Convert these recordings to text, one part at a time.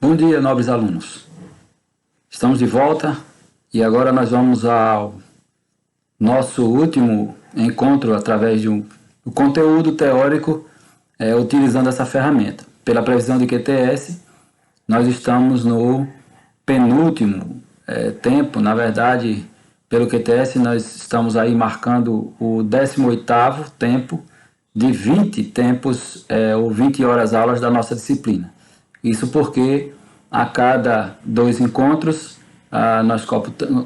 Bom dia, nobres alunos. Estamos de volta e agora nós vamos ao nosso último encontro através de um conteúdo teórico utilizando essa ferramenta. Pela previsão de QTS, nós estamos no penúltimo tempo, na verdade, pelo QTS nós estamos aí marcando o 18º tempo de 20 tempos ou 20 horas aulas da nossa disciplina. Isso porque a cada 2 encontros nós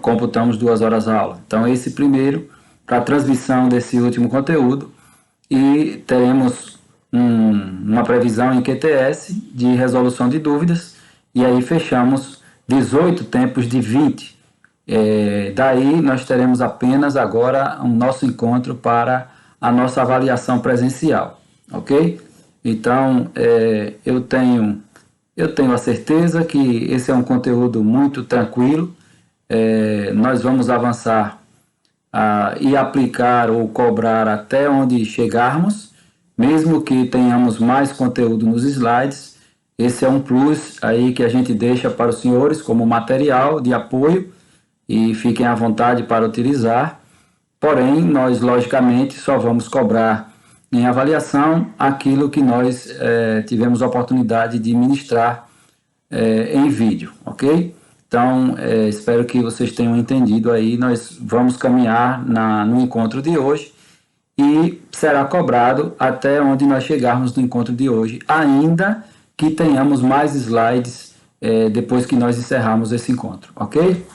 computamos 2 horas aula. Então esse primeiro para a transmissão desse último conteúdo e teremos uma previsão em QTS de resolução de dúvidas e aí fechamos 18 tempos de 20. Daí nós teremos apenas agora o nosso encontro para a nossa avaliação presencial, ok? Então eu tenho a certeza que esse é um conteúdo muito tranquilo. Nós vamos avançar e aplicar ou cobrar até onde chegarmos, mesmo que tenhamos mais conteúdo nos slides. Esse é um plus aí que a gente deixa para os senhores como material de apoio e fiquem à vontade para utilizar. Porém, nós logicamente só vamos cobrar em avaliação aquilo que nós tivemos a oportunidade de ministrar em vídeo, ok? Então, espero que vocês tenham entendido aí. Nós vamos caminhar no encontro de hoje e será cobrado até onde nós chegarmos no encontro de hoje, ainda que tenhamos mais slides depois que nós encerrarmos esse encontro, ok?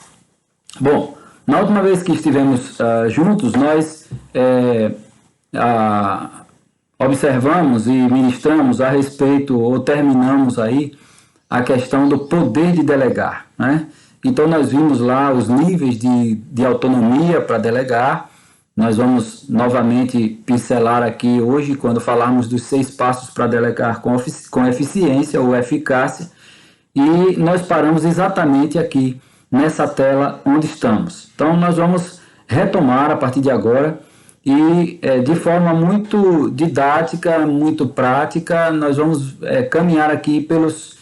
Bom, na última vez que estivemos juntos, nós observamos e ministramos a respeito, ou terminamos aí, a questão do poder de delegar, né? Então nós vimos lá os níveis de autonomia para delegar. Nós vamos novamente pincelar aqui hoje, quando falarmos dos 6 passos para delegar com eficiência ou eficácia, e nós paramos exatamente aqui, nessa tela onde estamos. Então nós vamos retomar a partir de agora e de forma muito didática, muito prática, nós vamos caminhar aqui pelos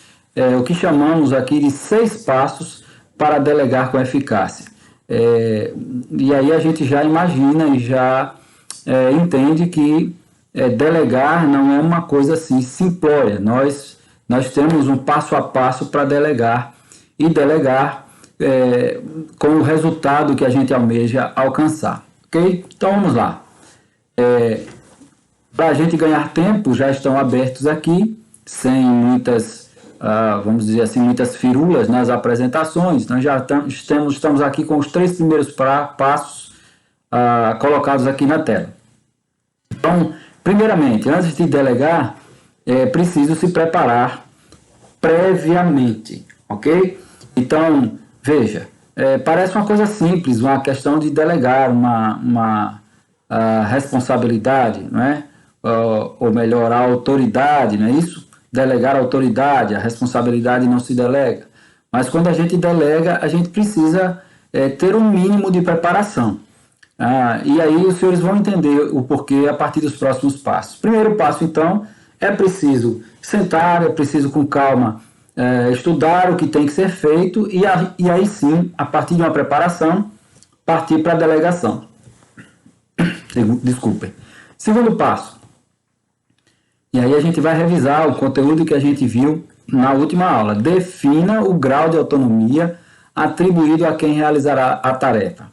o que chamamos aqui de 6 passos para delegar com eficácia. E aí a gente já imagina e já entende que delegar não é uma coisa assim simplória. Nós temos um passo a passo para delegar e delegar com o resultado que a gente almeja alcançar, ok? Então vamos lá. Para a gente ganhar tempo, já estão abertos aqui, sem muitas, vamos dizer assim, muitas firulas nas apresentações. Nós já estamos aqui com os 3 primeiros passos colocados aqui na tela. Então, primeiramente, antes de delegar, é preciso se preparar previamente, ok? Então, veja, parece uma coisa simples, uma questão de delegar uma responsabilidade, não é? Ou melhor, a autoridade, não é isso? Delegar a autoridade, a responsabilidade não se delega. Mas quando a gente delega, a gente precisa ter um mínimo de preparação. E aí os senhores vão entender o porquê a partir dos próximos passos. Primeiro passo, então, é preciso sentar, é preciso com calma estudar o que tem que ser feito e aí sim, a partir de uma preparação, partir para a delegação. Desculpem. Segundo passo. E aí a gente vai revisar o conteúdo que a gente viu na última aula. Defina o grau de autonomia atribuído a quem realizará a tarefa.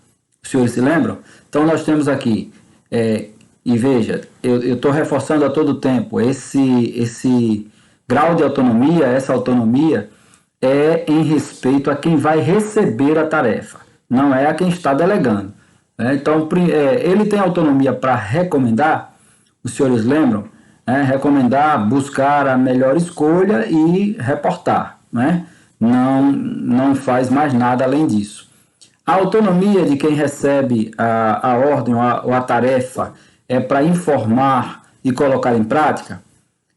Os senhores se lembram? Então nós temos aqui, e veja, eu estou reforçando a todo tempo, esse grau de autonomia, essa autonomia é em respeito a quem vai receber a tarefa, não é a quem está delegando. Então, ele tem autonomia para recomendar, os senhores lembram? Recomendar, buscar a melhor escolha e reportar. Não faz mais nada além disso. A autonomia de quem recebe a ordem ou a tarefa é para informar e colocar em prática.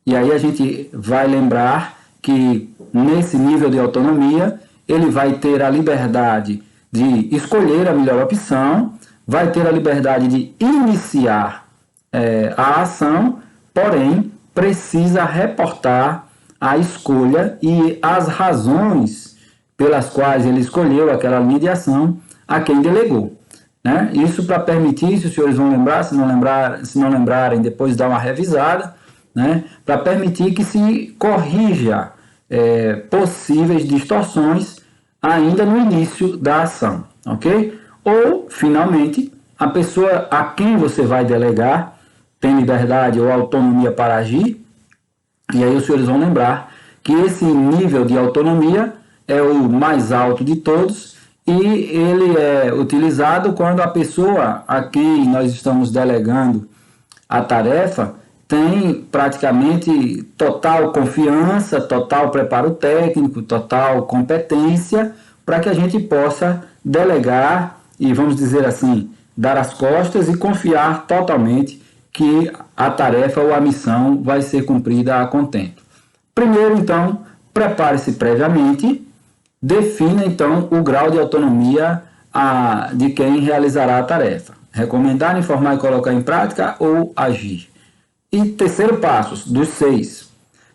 E aí a gente vai lembrar que nesse nível de autonomia ele vai ter a liberdade de escolher a melhor opção, vai ter a liberdade de iniciar a ação, porém precisa reportar a escolha e as razões pelas quais ele escolheu aquela linha de ação a quem delegou. Né? Isso para permitir, se os senhores vão lembrar, se não lembrarem, depois dá uma revisada, né? Para permitir que se corrija possíveis distorções ainda no início da ação, ok? Ou, finalmente, a pessoa a quem você vai delegar tem liberdade ou autonomia para agir, e aí os senhores vão lembrar que esse nível de autonomia é o mais alto de todos e ele é utilizado quando a pessoa a quem nós estamos delegando a tarefa tem praticamente total confiança, total preparo técnico, total competência para que a gente possa delegar e, vamos dizer assim, dar as costas e confiar totalmente que a tarefa ou a missão vai ser cumprida a contento. Primeiro, então, prepare-se previamente, defina, então, o grau de autonomia de quem realizará a tarefa. Recomendar, informar e colocar em prática ou agir. E terceiro passo, dos 6,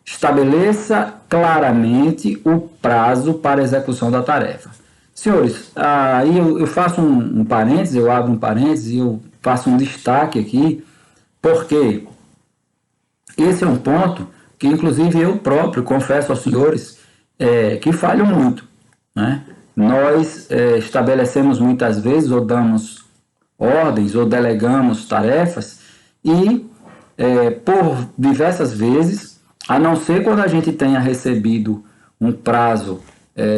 estabeleça claramente o prazo para a execução da tarefa. Senhores, aí eu faço um parênteses, eu abro um parênteses e eu faço um destaque aqui, porque esse é um ponto que, inclusive, eu próprio confesso aos senhores que falho muito. Né? Nós estabelecemos muitas vezes, ou damos ordens, ou delegamos tarefas, e por diversas vezes, a não ser quando a gente tenha recebido um prazo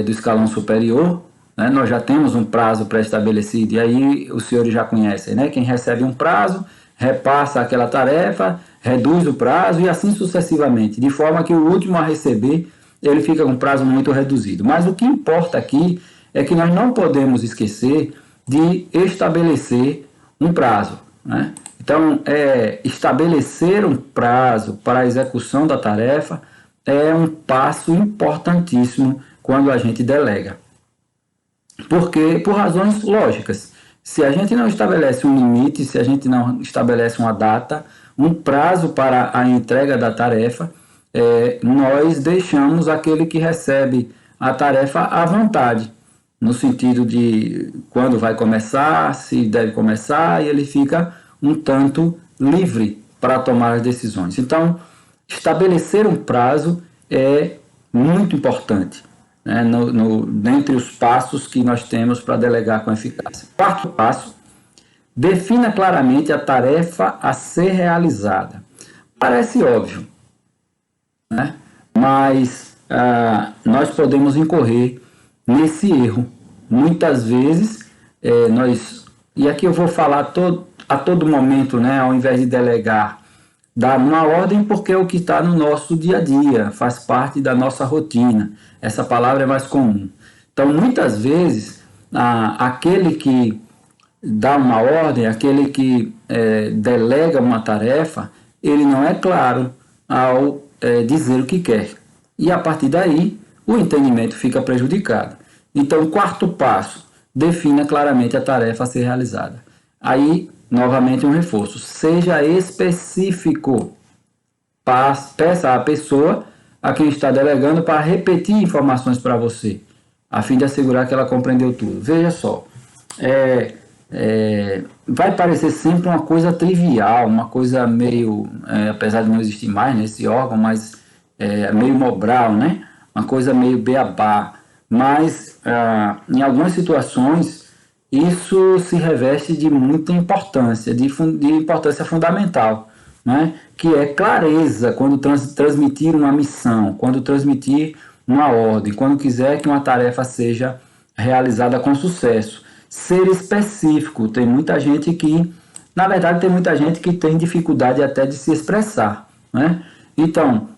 do escalão superior, né? Nós já temos um prazo pré-estabelecido, e aí os senhores já conhecem, né? Quem recebe um prazo, repassa aquela tarefa, reduz o prazo e assim sucessivamente, de forma que o último a receber, ele fica com um prazo muito reduzido. Mas o que importa aqui é que nós não podemos esquecer de estabelecer um prazo, né? Então, estabelecer um prazo para a execução da tarefa é um passo importantíssimo quando a gente delega. Porque, por razões lógicas, se a gente não estabelece um limite, se a gente não estabelece uma data, um prazo para a entrega da tarefa, nós deixamos aquele que recebe a tarefa à vontade, no sentido de quando vai começar, se deve começar, e ele fica um tanto livre para tomar as decisões. Então, estabelecer um prazo é muito importante, né, dentre os passos que nós temos para delegar com eficácia. Quarto passo, defina claramente a tarefa a ser realizada. Parece óbvio, né? Mas nós podemos incorrer nesse erro. Muitas vezes, e aqui eu vou falar a todo momento, né, ao invés de delegar, dar uma ordem, porque é o que está no nosso dia a dia, faz parte da nossa rotina. Essa palavra é mais comum. Então, muitas vezes, aquele que dá uma ordem, aquele que delega uma tarefa, ele não é claro ao dizer o que quer. E a partir daí, o entendimento fica prejudicado. Então, quarto passo, defina claramente a tarefa a ser realizada. Aí, novamente, um reforço. Seja específico. Peça à pessoa a quem está delegando para repetir informações para você, a fim de assegurar que ela compreendeu tudo. Veja só, vai parecer sempre uma coisa trivial, uma coisa meio, apesar de não existir mais nesse órgão, mas meio mobral, né? Uma coisa meio beabá. Mas, em algumas situações, isso se reveste de muita importância, de importância fundamental, né? Que é clareza quando transmitir uma missão, quando transmitir uma ordem, quando quiser que uma tarefa seja realizada com sucesso. Ser específico. Tem muita gente que, na verdade, tem dificuldade até de se expressar, né? Então,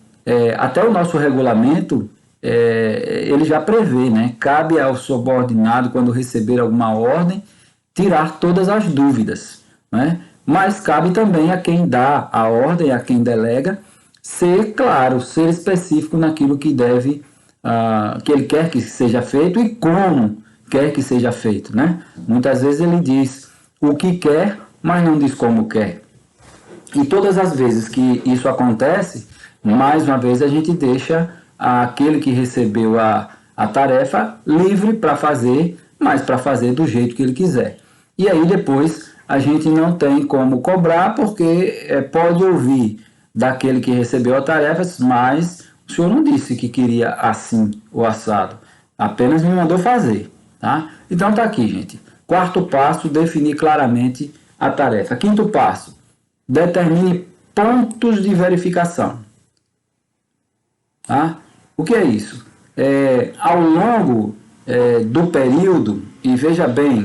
até o nosso regulamento, ele já prevê, né? Cabe ao subordinado, quando receber alguma ordem, tirar todas as dúvidas, né? Mas cabe também a quem dá a ordem, a quem delega, ser claro, ser específico naquilo que que ele quer que seja feito e como quer que seja feito, né? Muitas vezes ele diz o que quer, mas não diz como quer. E todas as vezes que isso acontece, mais uma vez a gente deixa àquele que recebeu a tarefa livre para fazer, mas para fazer do jeito que ele quiser. E aí depois a gente não tem como cobrar, porque pode ouvir daquele que recebeu a tarefa, mas o senhor não disse que queria assim o assado, apenas me mandou fazer, tá? Então tá aqui, gente. Quarto passo, definir claramente a tarefa. Quinto passo, determine pontos de verificação. Tá? O que é isso? Ao longo do período, e veja bem,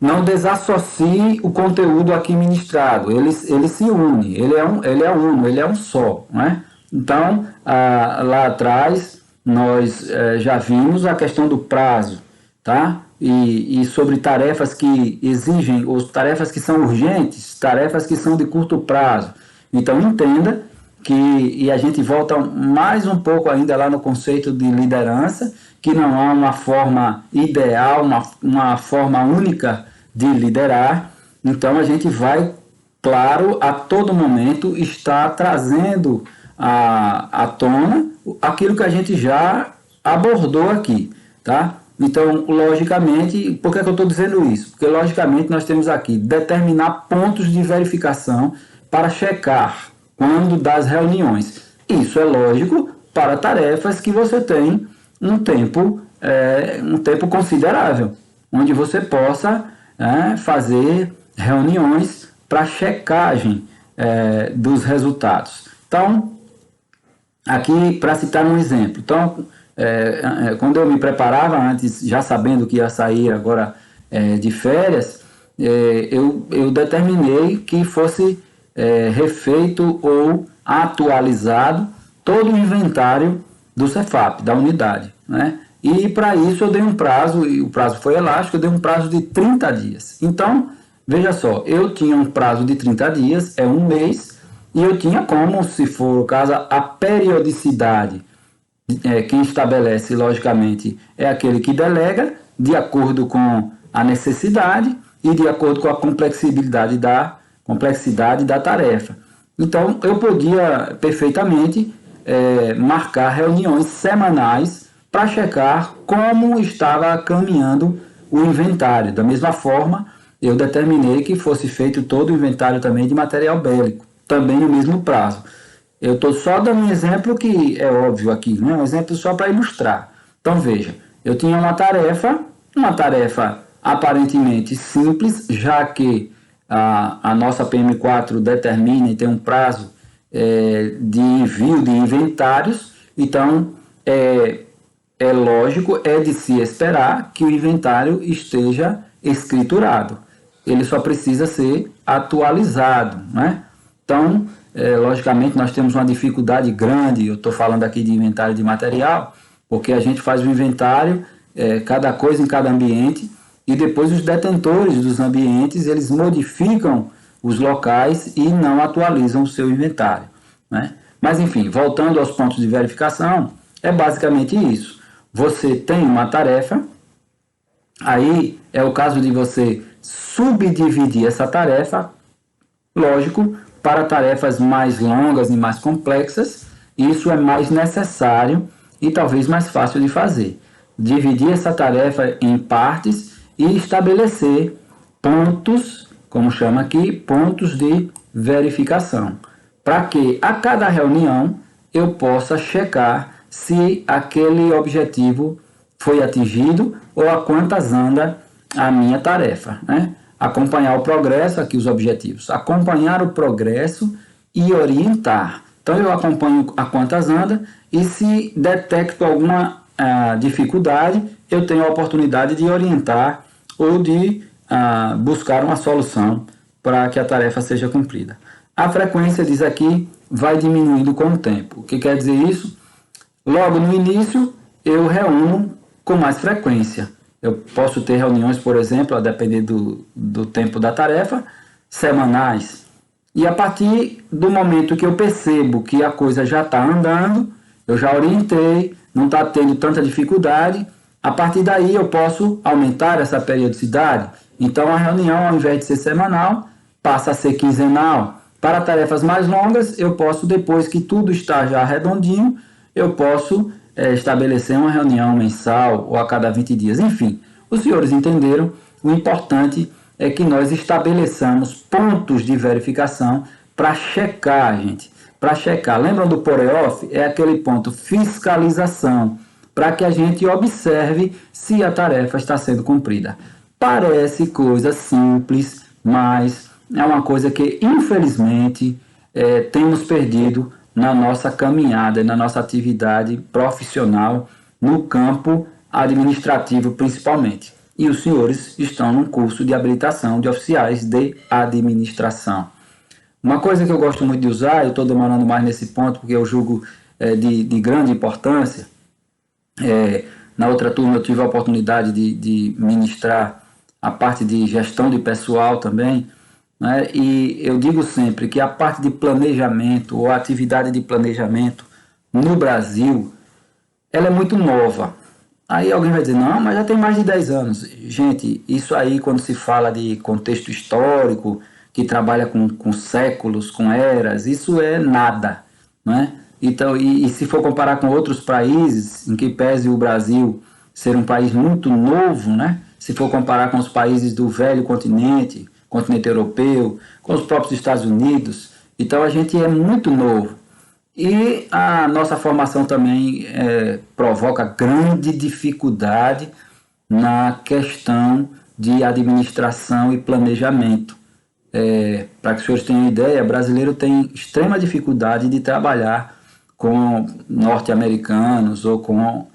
não desassocie o conteúdo aqui ministrado, ele se une, ele é uno, ele é um só, né? Então, lá atrás, nós já vimos a questão do prazo, tá? E sobre tarefas que exigem, ou tarefas que são urgentes, tarefas que são de curto prazo. Então, entenda e a gente volta mais um pouco ainda lá no conceito de liderança, que não há uma forma ideal, uma forma única de liderar. Então a gente vai, claro, a todo momento estar trazendo à tona aquilo que a gente já abordou aqui, tá? Então, logicamente, por que eu estou dizendo isso? Porque, logicamente, nós temos aqui determinar pontos de verificação para checar quando das reuniões. Isso é lógico para tarefas que você tem um tempo considerável, onde você possa fazer reuniões para checagem dos resultados. Então, aqui para citar um exemplo, então, quando eu me preparava antes, já sabendo que ia sair agora de férias, eu determinei que fosse refeito ou atualizado todo o inventário do Cefap, da unidade, né? E para isso eu dei um prazo, e o prazo foi elástico, eu dei um prazo de 30 dias. Então, veja só, eu tinha um prazo de 30 dias, um mês, e eu tinha como, se for o caso, a periodicidade. Quem estabelece, logicamente, é aquele que delega, de acordo com a necessidade e de acordo com a complexidade da tarefa. Então, eu podia perfeitamente marcar reuniões semanais para checar como estava caminhando o inventário. Da mesma forma, eu determinei que fosse feito todo o inventário também de material bélico, também no mesmo prazo. Eu estou só dando um exemplo que é óbvio aqui, né? Um exemplo só para ilustrar. Então, veja, eu tinha uma tarefa aparentemente simples, já que a nossa PM4 determina e tem um prazo de envio de inventários. Então, é lógico, é de se esperar que o inventário esteja escriturado. Ele só precisa ser atualizado, né? Então, logicamente, nós temos uma dificuldade grande, eu estou falando aqui de inventário de material, porque a gente faz o inventário, cada coisa em cada ambiente, e depois os detentores dos ambientes, eles modificam os locais e não atualizam o seu inventário, né? Mas, enfim, voltando aos pontos de verificação, é basicamente isso. Você tem uma tarefa, aí é o caso de você subdividir essa tarefa, lógico, para tarefas mais longas e mais complexas. Isso é mais necessário e talvez mais fácil de fazer. Dividir essa tarefa em partes e estabelecer pontos, como chama aqui, pontos de verificação, para que a cada reunião eu possa checar se aquele objetivo foi atingido ou a quantas anda a minha tarefa, né? Acompanhar o progresso, aqui os objetivos, acompanhar o progresso e orientar. Então eu acompanho a quantas anda e se detecto alguma dificuldade, eu tenho a oportunidade de orientar ou de buscar uma solução para que a tarefa seja cumprida. A frequência, diz aqui, vai diminuindo com o tempo. O que quer dizer isso? Logo no início, eu reúno com mais frequência. Eu posso ter reuniões, por exemplo, a depender do tempo da tarefa, semanais. E a partir do momento que eu percebo que a coisa já está andando, eu já orientei, não está tendo tanta dificuldade, a partir daí eu posso aumentar essa periodicidade. Então a reunião, ao invés de ser semanal, passa a ser quinzenal. Para tarefas mais longas, eu posso, depois que tudo está já redondinho, eu posso estabelecer uma reunião mensal ou a cada 20 dias. Enfim, os senhores entenderam. O importante é que nós estabeleçamos pontos de verificação para checar, gente. Para checar. Lembram do POREOF? É aquele ponto fiscalização, para que a gente observe se a tarefa está sendo cumprida. Parece coisa simples, mas é uma coisa que, infelizmente, temos perdido na nossa caminhada, na nossa atividade profissional, no campo administrativo principalmente. E os senhores estão num curso de habilitação de oficiais de administração. Uma coisa que eu gosto muito de usar, eu estou demorando mais nesse ponto porque eu julgo de grande importância. Na outra turma eu tive a oportunidade de ministrar a parte de gestão de pessoal também, né? E eu digo sempre que a parte de planejamento ou a atividade de planejamento no Brasil, ela é muito nova. Aí alguém vai dizer, não, mas já tem mais de 10 anos. Gente, isso aí quando se fala de contexto histórico, que trabalha com séculos, com eras, isso é nada, né? Então, e se for comparar com outros países, em que pese o Brasil ser um país muito novo, né? Se for comparar com os países do velho continente europeu, com os próprios Estados Unidos, então a gente é muito novo. E a nossa formação também provoca grande dificuldade na questão de administração e planejamento. Para que os senhores tenham ideia, o brasileiro tem extrema dificuldade de trabalhar com norte-americanos ou com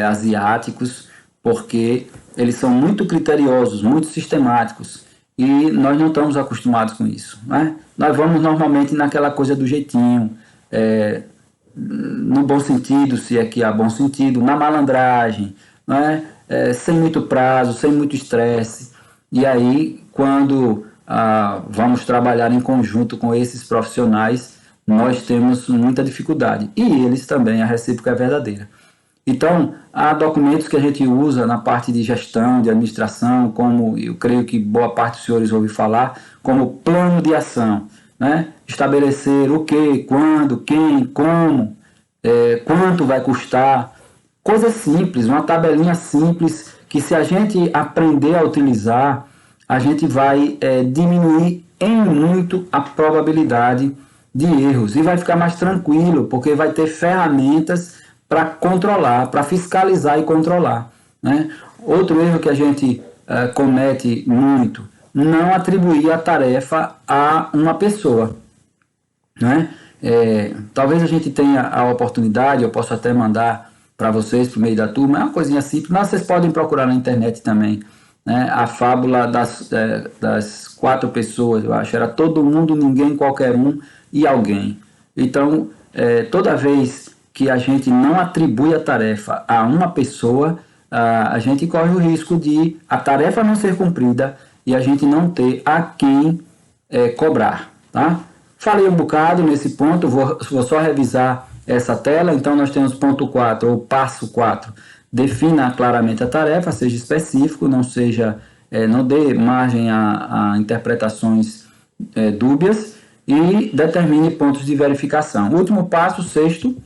asiáticos, porque eles são muito criteriosos, muito sistemáticos, e nós não estamos acostumados com isso, né? Nós vamos normalmente naquela coisa do jeitinho, no bom sentido, se é que há bom sentido, na malandragem, né? Sem muito prazo, sem muito estresse. E aí, quando vamos trabalhar em conjunto com esses profissionais, nós temos muita dificuldade. E eles também, a recíproca é verdadeira. Então, há documentos que a gente usa na parte de gestão, de administração, como eu creio que boa parte dos senhores ouve falar, como plano de ação, né? Estabelecer o que, quando, quem, como, quanto vai custar. Coisa simples, uma tabelinha simples que, se a gente aprender a utilizar, a gente vai diminuir em muito a probabilidade de erros e vai ficar mais tranquilo, porque vai ter ferramentas para controlar, para fiscalizar e controlar, né? Outro erro que a gente comete muito, não atribuir a tarefa a uma pessoa, né? Talvez a gente tenha a oportunidade, eu posso até mandar para vocês por meio da turma, é uma coisinha simples, mas vocês podem procurar na internet também, né? A fábula das 4 pessoas, eu acho, era todo mundo, ninguém, qualquer um e alguém. Então, toda vez que a gente não atribui a tarefa a uma pessoa, a gente corre o risco de a tarefa não ser cumprida e a gente não ter a quem cobrar, tá? Falei um bocado nesse ponto, vou só revisar essa tela. Então, nós temos ponto 4, ou passo 4, defina claramente a tarefa, seja específico, não dê margem a interpretações dúbias, e determine pontos de verificação. O último passo, 6º,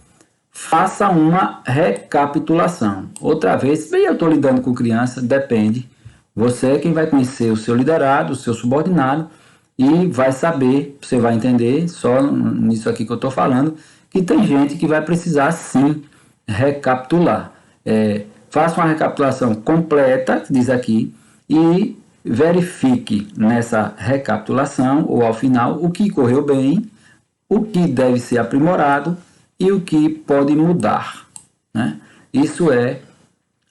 faça uma recapitulação. Outra vez, bem, eu estou lidando com criança, depende. Você é quem vai conhecer o seu liderado, o seu subordinado, e vai saber, você vai entender, só nisso aqui que eu estou falando, que tem gente que vai precisar sim recapitular. Faça uma recapitulação completa, diz aqui, e verifique nessa recapitulação, ou ao final, o que correu bem, o que deve ser aprimorado e o que pode mudar, né? Isso é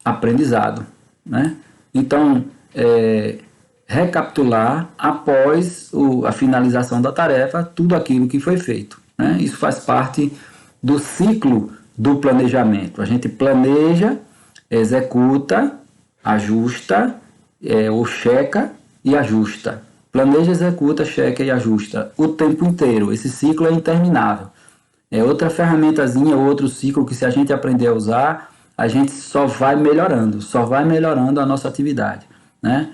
aprendizado, né? Então, recapitular após a finalização da tarefa tudo aquilo que foi feito, né? Isso faz parte do ciclo do planejamento. A gente planeja, executa, ajusta, ou checa e ajusta. Planeja, executa, checa e ajusta o tempo inteiro. Esse ciclo é interminável. É outra ferramentazinha, outro ciclo que, se a gente aprender a usar, a gente só vai melhorando a nossa atividade, né?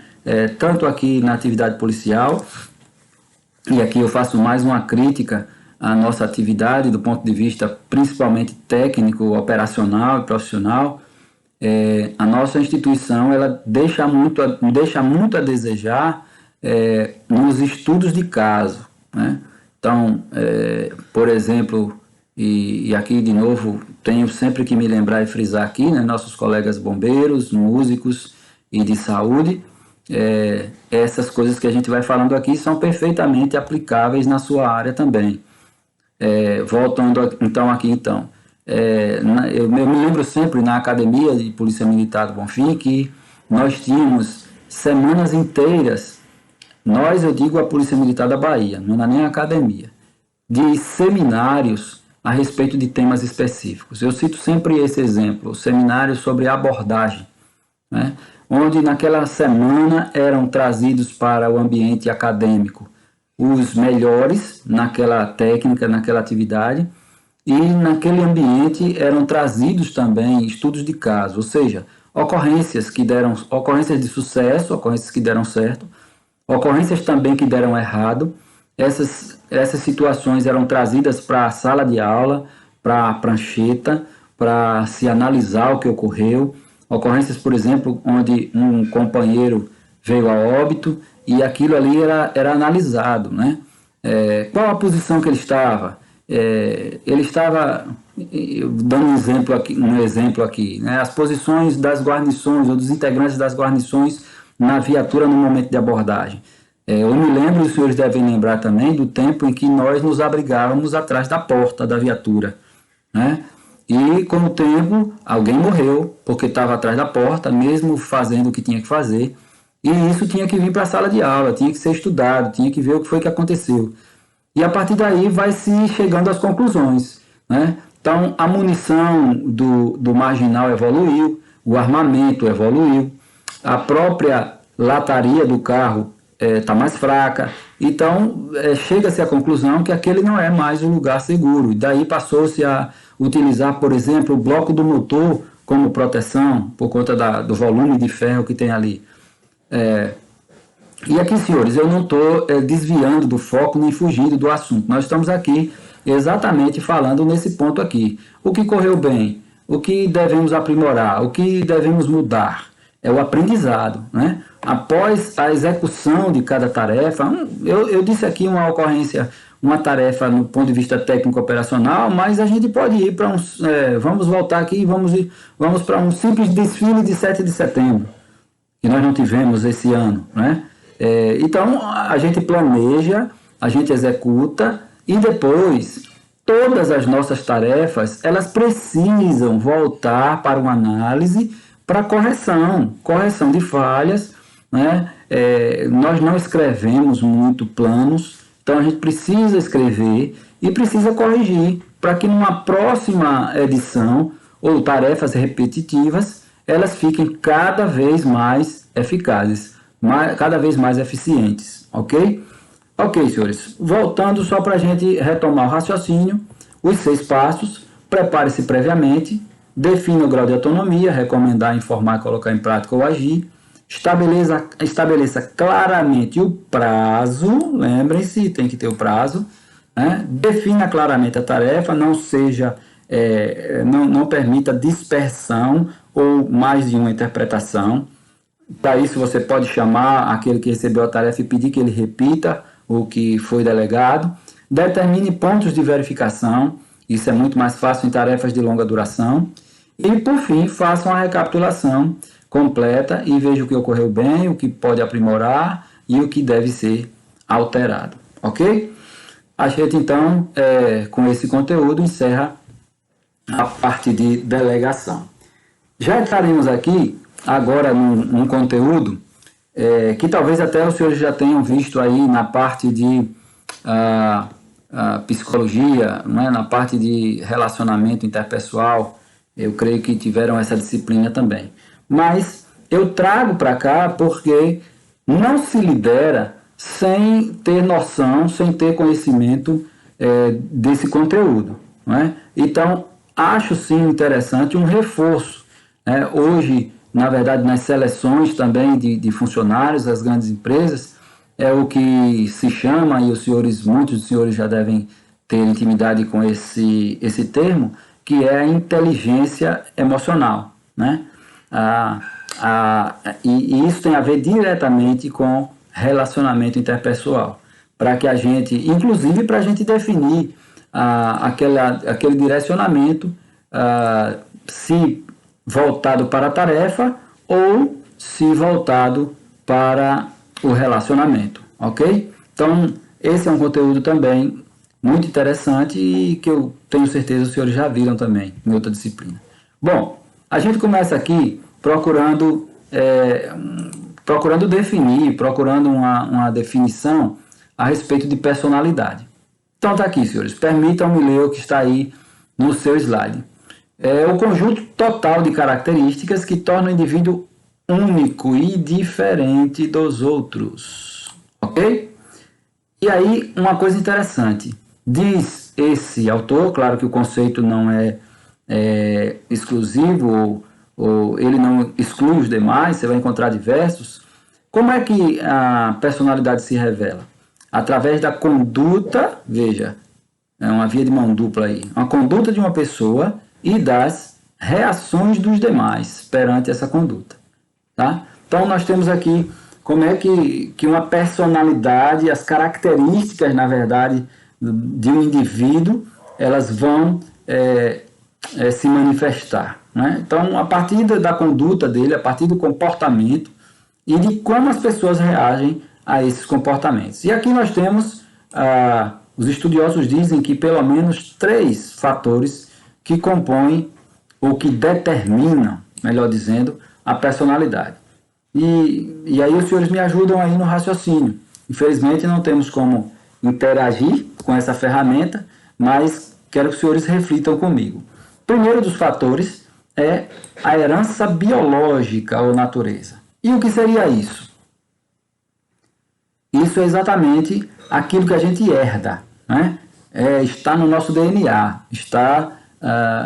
Tanto aqui na atividade policial, e aqui eu faço mais uma crítica à nossa atividade do ponto de vista principalmente técnico, operacional e profissional. A nossa instituição ela deixa muito a desejar nos estudos de caso, né? Então, por exemplo, e aqui de novo tenho sempre que me lembrar e frisar aqui, né, nossos colegas bombeiros, músicos e de saúde, essas coisas que a gente vai falando aqui são perfeitamente aplicáveis na sua área também. Voltando então aqui eu me lembro sempre na Academia de Polícia Militar do Bonfim que nós tínhamos semanas inteiras, eu digo a Polícia Militar da Bahia, não é nem a academia, de seminários a respeito de temas específicos. Eu cito sempre esse exemplo, o seminário sobre abordagem, né? Onde naquela semana eram trazidos para o ambiente acadêmico os melhores naquela técnica, naquela atividade, e naquele ambiente eram trazidos também estudos de caso, ou seja, ocorrências de sucesso, ocorrências que deram certo, ocorrências também que deram errado. Essas situações eram trazidas para a sala de aula, para a prancheta, para se analisar o que ocorreu. Ocorrências, por exemplo, onde um companheiro veio a óbito e aquilo ali era analisado, né? Qual a posição que ele estava? Ele estava, dando um exemplo aqui, né? As posições das guarnições ou dos integrantes das guarnições na viatura no momento de abordagem. Eu me lembro, os senhores devem lembrar também, do tempo em que nós nos abrigávamos atrás da porta da viatura, né? E com o tempo, alguém morreu porque estava atrás da porta, mesmo fazendo o que tinha que fazer, e isso tinha que vir para a sala de aula, tinha que ser estudado, tinha que ver o que foi que aconteceu. E a partir daí vai se chegando às conclusões, né? Então, a munição do marginal evoluiu, o armamento evoluiu, a própria lataria do carro está mais fraca. Então, chega-se à conclusão que aquele não é mais um lugar seguro. E daí passou-se a utilizar, por exemplo, o bloco do motor como proteção, por conta do volume de ferro que tem ali. E aqui, senhores, eu não estou desviando do foco nem fugindo do assunto. Nós estamos aqui exatamente falando nesse ponto aqui. O que correu bem, o que devemos aprimorar, o que devemos mudar. É o aprendizado, né? Após a execução de cada tarefa, eu disse aqui uma ocorrência, uma tarefa no ponto de vista técnico operacional, mas a gente pode ir para vamos voltar aqui, vamos para um simples desfile de 7 de setembro, que nós não tivemos esse ano, né? Então, a gente planeja, a gente executa e depois todas as nossas tarefas, elas precisam voltar para uma análise, para correção de falhas, né? Nós não escrevemos muito planos, então a gente precisa escrever e precisa corrigir para que numa próxima edição ou tarefas repetitivas elas fiquem cada vez mais eficazes, cada vez mais eficientes, ok? Ok, senhores, voltando só para a gente retomar o raciocínio, os 6 passos: prepare-se previamente, defina o grau de autonomia, recomendar, informar, colocar em prática ou agir, estabeleça claramente o prazo, lembrem-se, tem que ter o prazo, né? Defina claramente a tarefa, não permita dispersão ou mais de uma interpretação. Para isso você pode chamar aquele que recebeu a tarefa e pedir que ele repita o que foi delegado. Determine pontos de verificação, isso é muito mais fácil em tarefas de longa duração. E, por fim, faça uma recapitulação completa e veja o que ocorreu bem, o que pode aprimorar e o que deve ser alterado, ok? A gente, então, com esse conteúdo, encerra a parte de delegação. Já estaremos aqui agora num conteúdo que talvez até os senhores já tenham visto aí na parte de psicologia, né, na parte de relacionamento interpessoal. Eu creio que tiveram essa disciplina também. Mas eu trago para cá porque não se lidera sem ter noção, sem ter conhecimento desse conteúdo, né? Então, acho sim interessante um reforço. Hoje, na verdade, nas seleções também de funcionários das grandes empresas, é o que se chama, e muitos dos senhores já devem ter intimidade com esse termo, que é a inteligência emocional, né? E isso tem a ver diretamente com relacionamento interpessoal, para que a gente, inclusive para a gente definir aquele direcionamento, se voltado para a tarefa ou se voltado para o relacionamento, ok? Então, esse é um conteúdo também muito interessante e que eu tenho certeza os senhores já viram também em outra disciplina. Bom, a gente começa aqui procurando definir, procurando uma definição a respeito de personalidade. Então tá aqui, senhores, permitam-me ler o que está aí no seu slide. É o conjunto total de características que torna o indivíduo único e diferente dos outros, ok? E aí, uma coisa interessante, diz esse autor, claro que o conceito não é exclusivo, ou ele não exclui os demais, você vai encontrar diversos. Como é que a personalidade se revela? Através da conduta, veja, é uma via de mão dupla aí, uma conduta de uma pessoa e das reações dos demais perante essa conduta. Tá? Então, nós temos aqui como é que uma personalidade, as características, na verdade, de um indivíduo, elas vão se manifestar. Né? Então, a partir da conduta dele, a partir do comportamento e de como as pessoas reagem a esses comportamentos. E aqui nós temos, os estudiosos dizem que pelo menos 3 fatores que compõem ou que determinam, melhor dizendo, a personalidade. E aí os senhores me ajudam aí no raciocínio. Infelizmente não temos como interagir com essa ferramenta, mas quero que os senhores reflitam comigo. Primeiro dos fatores é a herança biológica ou natureza. E o que seria isso? Isso é exatamente aquilo que a gente herda, né? Está no nosso DNA, está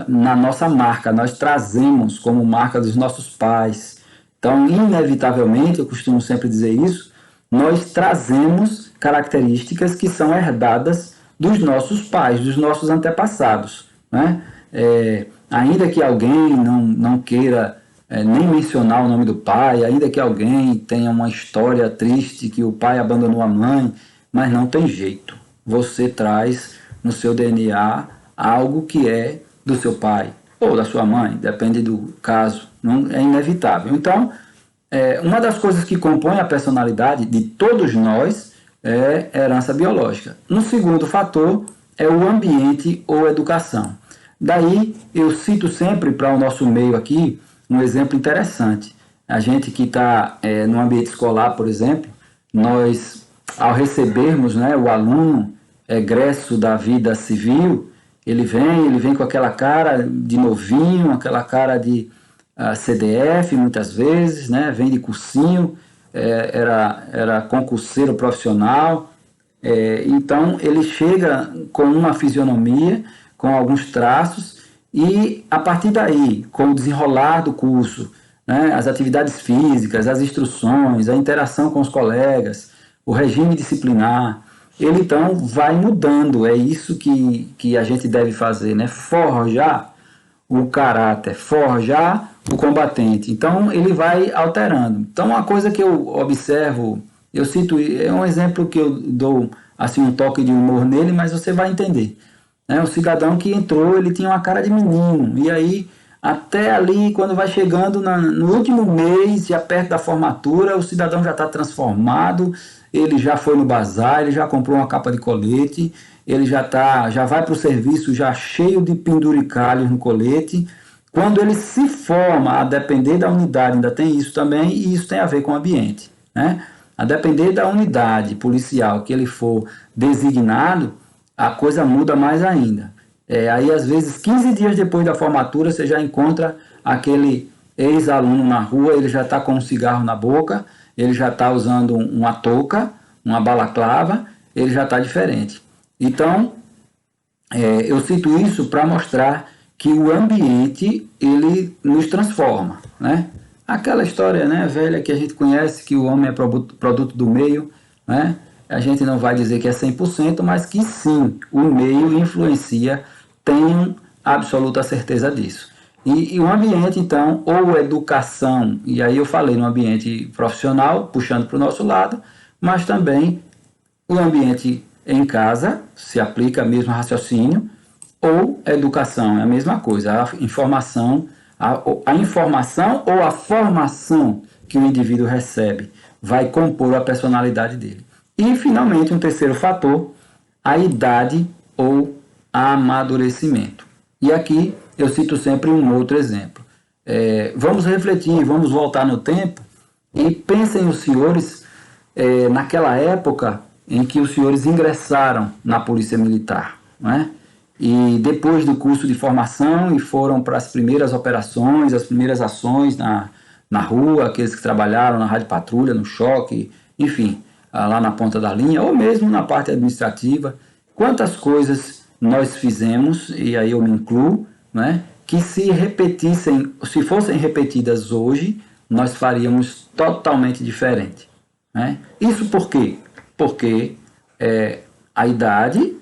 na nossa marca, nós trazemos como marca dos nossos pais. Então, inevitavelmente, eu costumo sempre dizer isso, nós trazemos características que são herdadas dos nossos pais, dos nossos antepassados, né? Ainda que alguém não queira nem mencionar o nome do pai, ainda que alguém tenha uma história triste que o pai abandonou a mãe, mas não tem jeito. Você traz no seu DNA algo que é do seu pai ou da sua mãe, depende do caso, não, é inevitável. Então, uma das coisas que compõe a personalidade de todos nós é herança biológica. Um segundo fator é o ambiente ou educação. Daí, eu cito sempre para o nosso meio aqui um exemplo interessante. A gente que está no ambiente escolar, por exemplo, nós, ao recebermos, né, o aluno egresso da vida civil, ele vem com aquela cara de novinho, aquela cara de CDF, muitas vezes, né, vem de cursinho, era concurseiro profissional, então ele chega com uma fisionomia, com alguns traços, e a partir daí, com o desenrolar do curso, né, as atividades físicas, as instruções, a interação com os colegas, o regime disciplinar, ele então vai mudando. É isso que a gente deve fazer, né? Forjar o caráter, forjar o combatente. Então ele vai alterando. Então uma coisa que eu observo, eu cito, é um exemplo que eu dou assim um toque de humor nele, mas você vai entender. O cidadão que entrou, ele tinha uma cara de menino, e aí até ali, quando vai chegando no último mês, já perto da formatura, o cidadão já está transformado, ele já foi no bazar, ele já comprou uma capa de colete, ele já vai para o serviço já cheio de penduricalhos no colete. Quando ele se forma, a depender da unidade, ainda tem isso também, e isso tem a ver com o ambiente, né? A depender da unidade policial que ele for designado, a coisa muda mais ainda. Aí, às vezes, 15 dias depois da formatura, você já encontra aquele ex-aluno na rua, ele já está com um cigarro na boca, ele já está usando uma touca, uma balaclava, ele já está diferente. Então, eu cito isso para mostrar que o ambiente, ele nos transforma, né? Aquela história, né, velha que a gente conhece, que o homem é produto do meio, né? A gente não vai dizer que é 100%, mas que sim, o meio influencia, tenho absoluta certeza disso. E o ambiente, então, ou educação, e aí eu falei no ambiente profissional, puxando para o nosso lado, mas também o ambiente em casa, se aplica o mesmo raciocínio, ou educação, é a mesma coisa, a informação ou a formação que o indivíduo recebe vai compor a personalidade dele. E, finalmente, um terceiro fator, a idade ou amadurecimento. E aqui eu cito sempre um outro exemplo. Vamos refletir, vamos voltar no tempo e pensem os senhores naquela época em que os senhores ingressaram na Polícia Militar, né? E depois do curso de formação e foram para as primeiras operações, as primeiras ações na rua, aqueles que trabalharam na rádio patrulha, no choque, enfim, lá na ponta da linha, ou mesmo na parte administrativa. Quantas coisas nós fizemos, e aí eu me incluo, né, que se fossem repetidas hoje, nós faríamos totalmente diferente, né? Isso por quê? Porque a idade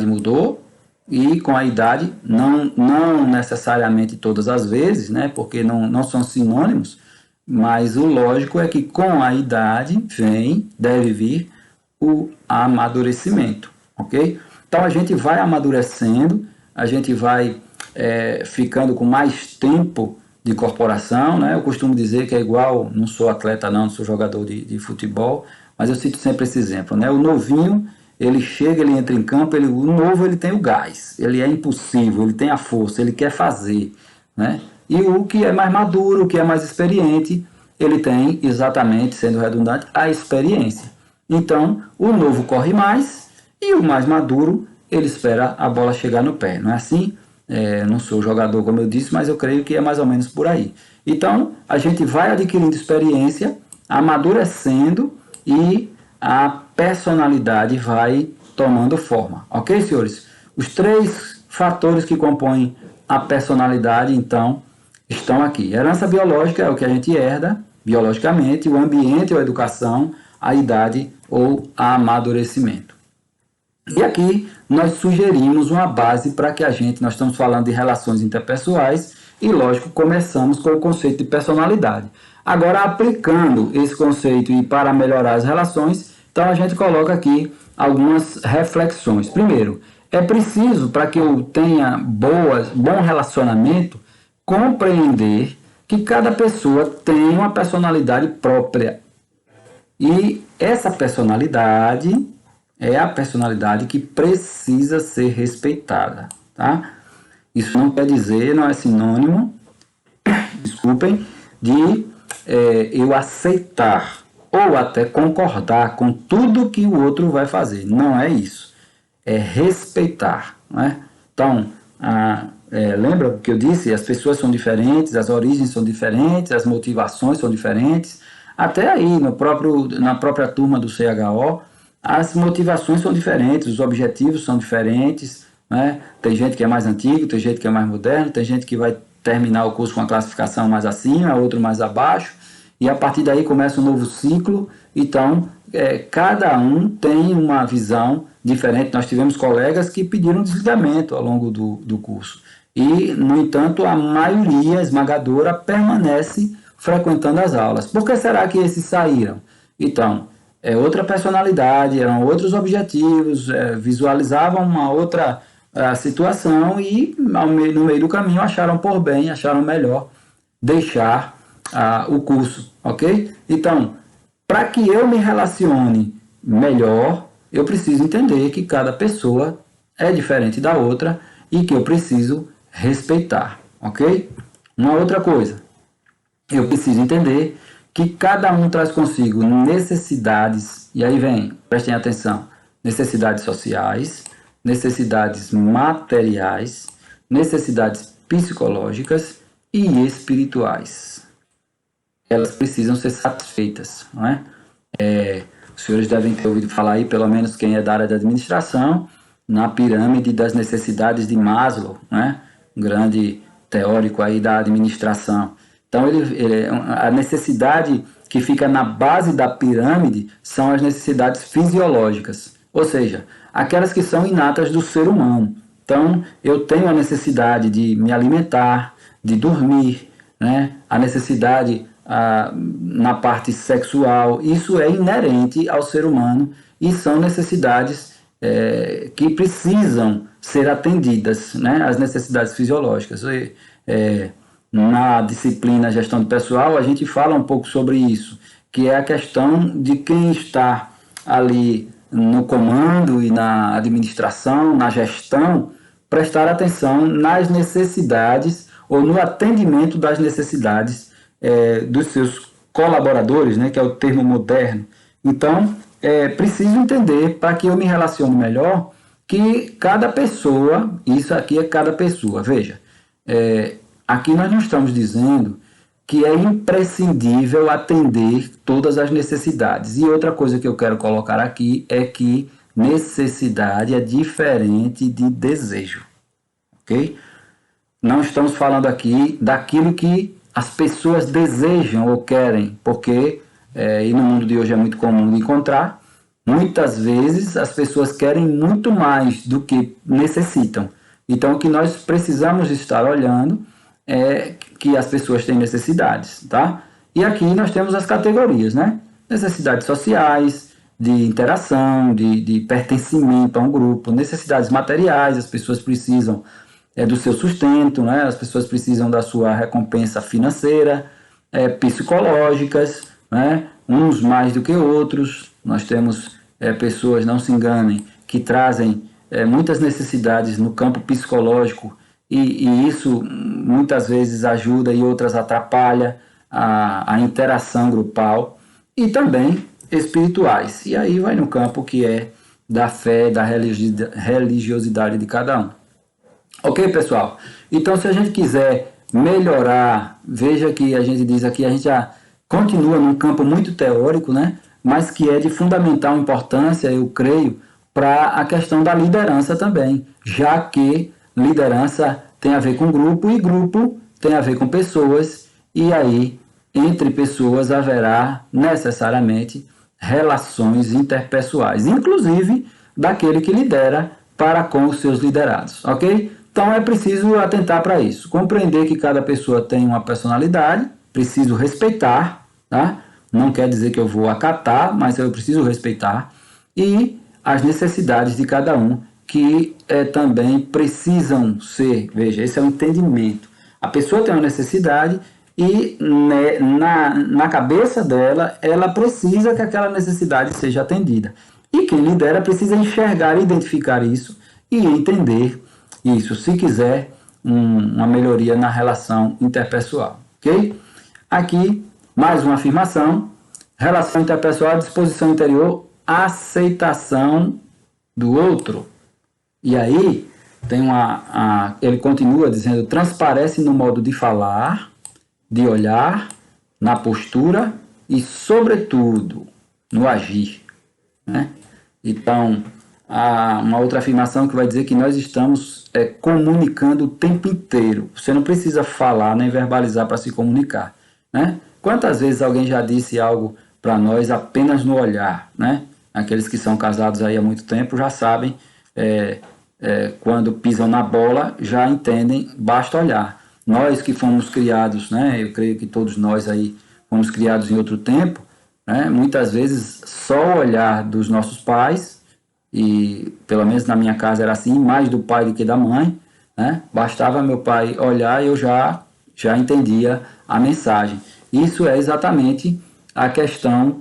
mudou, e com a idade, não necessariamente todas as vezes, né, porque não são sinônimos, mas o lógico é que com a idade deve vir o amadurecimento, ok? Então a gente vai amadurecendo, a gente vai ficando com mais tempo de corporação, né? Eu costumo dizer que é igual, não sou atleta não sou jogador de futebol, mas eu cito sempre esse exemplo, né? O novinho, ele chega, ele entra em campo, o novo ele tem o gás, ele é impulsivo, ele tem a força, ele quer fazer, né? E o que é mais maduro, o que é mais experiente, ele tem exatamente, sendo redundante, a experiência. Então, o novo corre mais e o mais maduro, ele espera a bola chegar no pé, não é assim? Não sou jogador, como eu disse, mas eu creio que é mais ou menos por aí. Então, a gente vai adquirindo experiência, amadurecendo e a personalidade vai tomando forma. Ok, senhores? Os 3 fatores que compõem a personalidade, então, estão aqui. Herança biológica é o que a gente herda biologicamente, o ambiente ou a educação, a idade ou amadurecimento. E aqui nós sugerimos uma base para que nós estamos falando de relações interpessoais e, lógico, começamos com o conceito de personalidade. Agora, aplicando esse conceito e para melhorar as relações, então a gente coloca aqui algumas reflexões. Primeiro, é preciso, para que eu tenha bom relacionamento, compreender que cada pessoa tem uma personalidade própria. E essa personalidade é a personalidade que precisa ser respeitada, tá? Isso não quer dizer, não é sinônimo, desculpem, de eu aceitar ou até concordar com tudo que o outro vai fazer. Não é isso. É respeitar, né? Então, lembra o que eu disse? As pessoas são diferentes, as origens são diferentes, as motivações são diferentes. Até aí, na própria turma do CHO, as motivações são diferentes, os objetivos são diferentes, né? Tem gente que é mais antigo, tem gente que é mais moderno, tem gente que vai terminar o curso com a classificação mais acima, outro mais abaixo, e a partir daí começa um novo ciclo. Então, cada um tem uma visão diferente. Nós tivemos colegas que pediram desligamento ao longo do curso. E, no entanto, a maioria esmagadora permanece frequentando as aulas. Por que será que esses saíram? Então, é outra personalidade, eram outros objetivos, visualizavam uma outra situação e, no meio do caminho, acharam por bem, acharam melhor deixar o curso, ok? Então, para que eu me relacione melhor, eu preciso entender que cada pessoa é diferente da outra e que eu preciso respeitar, ok? Uma outra coisa, eu preciso entender que cada um traz consigo necessidades, e aí prestem atenção, necessidades sociais, necessidades materiais, necessidades psicológicas e espirituais. Elas precisam ser satisfeitas, não é? Os senhores devem ter ouvido falar aí, pelo menos quem é da área da administração, na pirâmide das necessidades de Maslow, né? Um grande teórico aí da administração. Então, a necessidade que fica na base da pirâmide são as necessidades fisiológicas, ou seja, aquelas que são inatas do ser humano. Então, eu tenho a necessidade de me alimentar, de dormir, né? A necessidade na parte sexual, isso é inerente ao ser humano e são necessidades que precisam ser atendidas, né? As necessidades fisiológicas. Na disciplina Gestão do Pessoal, a gente fala um pouco sobre isso, que é a questão de quem está ali no comando e na administração, na gestão, prestar atenção nas necessidades ou no atendimento das necessidades dos seus colaboradores, né, que é o termo moderno. Então, preciso entender, para que eu me relacione melhor, que cada pessoa, isso aqui é cada pessoa, veja, aqui nós não estamos dizendo que é imprescindível atender todas as necessidades. E outra coisa que eu quero colocar aqui é que necessidade é diferente de desejo, ok? Não estamos falando aqui daquilo que as pessoas desejam ou querem, porque, e no mundo de hoje é muito comum de encontrar, muitas vezes as pessoas querem muito mais do que necessitam. Então, o que nós precisamos estar olhando é que as pessoas têm necessidades, tá? E aqui nós temos as categorias, né? Necessidades sociais, de interação, de pertencimento a um grupo, necessidades materiais, as pessoas precisam do seu sustento, né? As pessoas precisam da sua recompensa financeira, psicológicas, né? Uns mais do que outros. Nós temos pessoas, não se enganem, que trazem muitas necessidades no campo psicológico e isso muitas vezes ajuda e outras atrapalha a interação grupal e também espirituais. E aí vai no campo que é da fé, da religiosidade de cada um. Ok, pessoal? Então, se a gente quiser melhorar, veja que a gente diz aqui, a gente já continua num campo muito teórico, né? Mas que é de fundamental importância, eu creio, para a questão da liderança também, já que liderança tem a ver com grupo e grupo tem a ver com pessoas, e aí entre pessoas haverá necessariamente relações interpessoais, inclusive daquele que lidera para com os seus liderados, ok? Então é preciso atentar para isso, compreender que cada pessoa tem uma personalidade, preciso respeitar, tá? Não quer dizer que eu vou acatar, mas eu preciso respeitar, e as necessidades de cada um, que também precisam ser, veja, esse é o entendimento. A pessoa tem uma necessidade e na cabeça dela, ela precisa que aquela necessidade seja atendida. E quem lidera precisa enxergar, identificar isso e entender isso, se quiser uma melhoria na relação interpessoal, ok? Aqui, mais uma afirmação, relação interpessoal, disposição interior, aceitação do outro. E aí, tem ele continua dizendo, transparece no modo de falar, de olhar, na postura e, sobretudo, no agir, né? Então, há uma outra afirmação que vai dizer que nós estamos comunicando o tempo inteiro. Você não precisa falar nem verbalizar para se comunicar, né? Quantas vezes alguém já disse algo para nós apenas no olhar, né? Aqueles que são casados aí há muito tempo já sabem, quando pisam na bola, já entendem, basta olhar. Nós que fomos criados, né? Eu creio que todos nós aí fomos criados em outro tempo, né? Muitas vezes só o olhar dos nossos pais, e pelo menos na minha casa era assim, mais do pai do que da mãe, né? Bastava meu pai olhar e eu já entendia a mensagem. Isso é exatamente a questão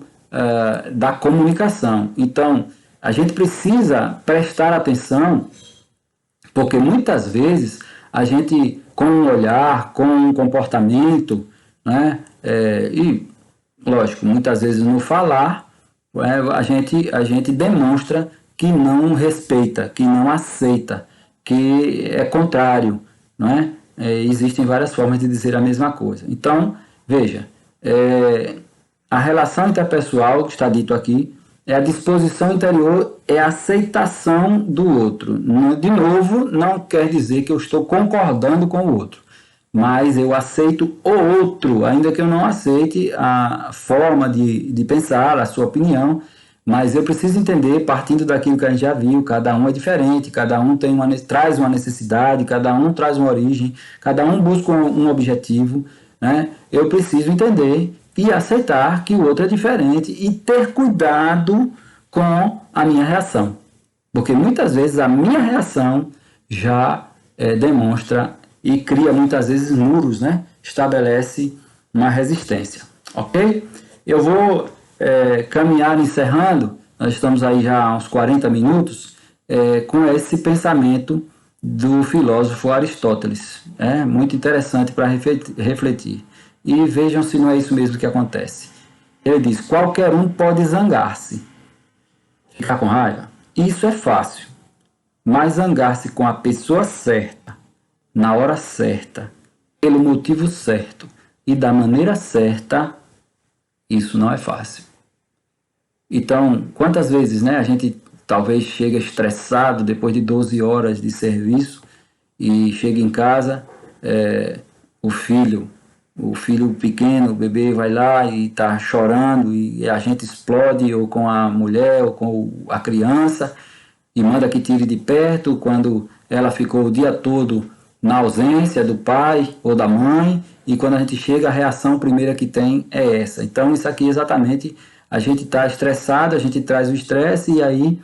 da comunicação. Então, a gente precisa prestar atenção, porque muitas vezes a gente, com um olhar, com um comportamento, né? E, lógico, muitas vezes no falar, a gente demonstra que não respeita, que não aceita, que é contrário, não é? Existem várias formas de dizer a mesma coisa. Então, veja, a relação interpessoal, que está dito aqui, é a disposição interior, é a aceitação do outro. De novo, não quer dizer que eu estou concordando com o outro, mas eu aceito o outro, ainda que eu não aceite a forma de pensar, a sua opinião, mas eu preciso entender, partindo daquilo que a gente já viu, cada um é diferente, cada um traz uma necessidade, cada um traz uma origem, cada um busca um objetivo, né? Eu preciso entender e aceitar que o outro é diferente e ter cuidado com a minha reação. Porque muitas vezes a minha reação já demonstra e cria muitas vezes muros, né? Estabelece uma resistência, ok? Eu vou caminhar encerrando, nós estamos aí já há uns 40 minutos, com esse pensamento do filósofo Aristóteles. É muito interessante para refletir. E vejam se não é isso mesmo que acontece. Ele diz: qualquer um pode zangar-se, ficar com raiva. Isso é fácil, mas zangar-se com a pessoa certa, na hora certa, pelo motivo certo e da maneira certa, isso não é fácil. Então, quantas vezes, né, a gente talvez chega estressado depois de 12 horas de serviço e chega em casa, o filho pequeno, o bebê vai lá e está chorando e a gente explode ou com a mulher ou com a criança e manda que tire de perto quando ela ficou o dia todo na ausência do pai ou da mãe, e quando a gente chega, a reação primeira que tem é essa. Então, isso aqui exatamente, a gente está estressado, a gente traz o estresse e aí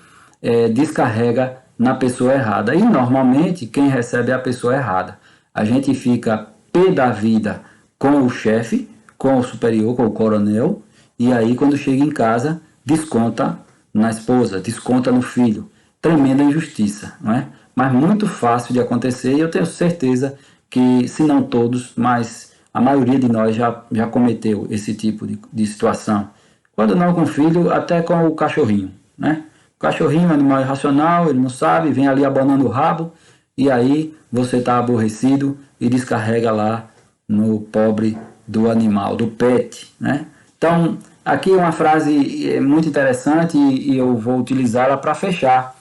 descarrega na pessoa errada. E normalmente quem recebe é a pessoa errada. A gente fica pé da vida com o chefe, com o superior, com o coronel, e aí quando chega em casa, desconta na esposa, desconta no filho. Tremenda injustiça, não é? Mas muito fácil de acontecer, e eu tenho certeza que, se não todos, mas a maioria de nós já cometeu esse tipo de situação. Quando não com o filho, até com o cachorrinho, né? O cachorrinho é um animal irracional, ele não sabe, vem ali abanando o rabo, e aí você está aborrecido e descarrega lá no pobre do animal, do pet, né? Então, aqui uma frase muito interessante e eu vou utilizá-la para fechar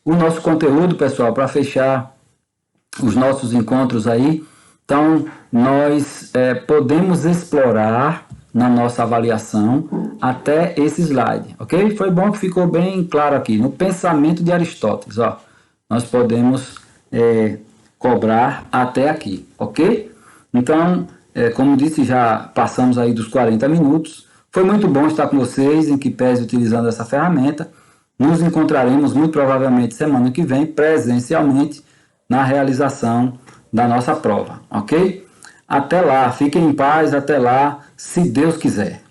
o nosso conteúdo, pessoal, para fechar os nossos encontros aí. Então, nós podemos explorar na nossa avaliação até esse slide, ok? Foi bom que ficou bem claro aqui. No pensamento de Aristóteles, ó, nós podemos cobrar até aqui, ok? Então, como disse, já passamos aí dos 40 minutos. Foi muito bom estar com vocês, em que pese utilizando essa ferramenta. Nos encontraremos muito provavelmente semana que vem, presencialmente, na realização da nossa prova, ok? Até lá, fiquem em paz, até lá, se Deus quiser.